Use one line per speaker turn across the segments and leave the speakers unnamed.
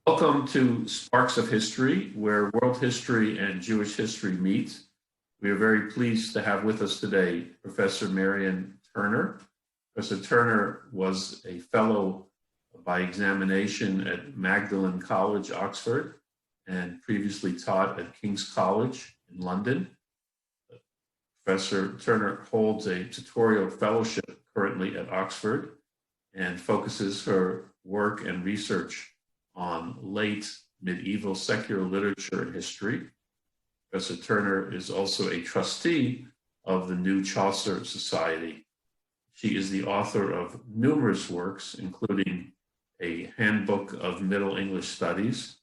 Welcome to Sparks of History, where world history and Jewish history meet. We are very pleased to have with us today Professor Marion Turner. Professor Turner was a fellow by examination at Magdalen College, Oxford, and previously taught at King's College in London. Professor Turner holds a tutorial fellowship currently at Oxford and focuses her work and research on late medieval secular literature and history. Professor Turner is also a trustee of the New Chaucer Society. She is the author of numerous works, including a Handbook of Middle English Studies,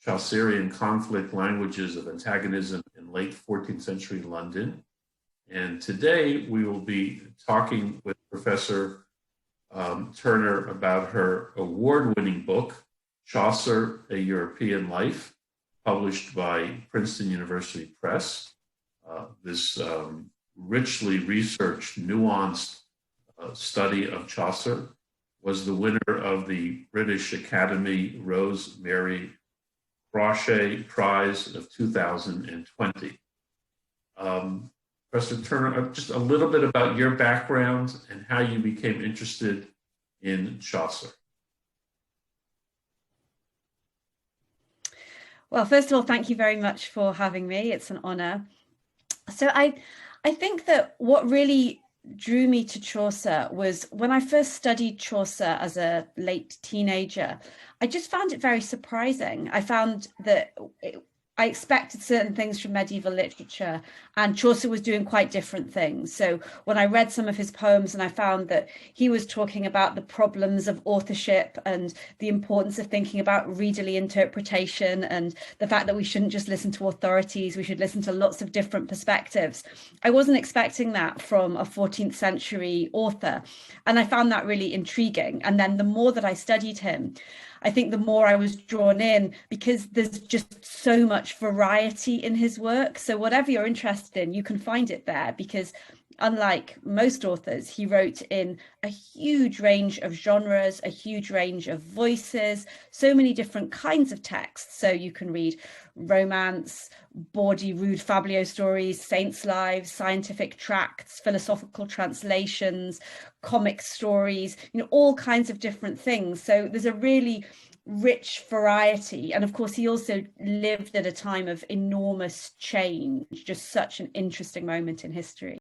Chaucerian Conflict Languages of Antagonism in Late 14th Century London. And today we will be talking with Professor Turner about her award-winning book, Chaucer, A European Life, published by Princeton University Press. This richly researched, nuanced study of Chaucer was the winner of the British Academy Rosemary Crochet Prize of 2020. Professor Turner, just a little bit about your background and how you became interested in Chaucer.
Well, first of all, thank you very much for having me. It's an honor. So I think that what really drew me to Chaucer was when I first studied Chaucer as a late teenager, I just found it very surprising. I found that I expected certain things from medieval literature, and Chaucer was doing quite different things. So when I read some of his poems and I found that he was talking about the problems of authorship and the importance of thinking about readerly interpretation and the fact that we shouldn't just listen to authorities, we should listen to lots of different perspectives. I wasn't expecting that from a 14th century author, and I found that really intriguing. And then the more that I studied him, I think the more I was drawn in, because there's just so much variety in his work. So whatever you're interested in, you can find it there, because unlike most authors, he wrote in a huge range of genres, a huge range of voices, so many different kinds of texts. So you can read romance, bawdy, rude fabliau stories, saints' lives, scientific tracts, philosophical translations, comic stories, all kinds of different things. So there's a really rich variety. And of course, he also lived at a time of enormous change, just such an interesting moment in history.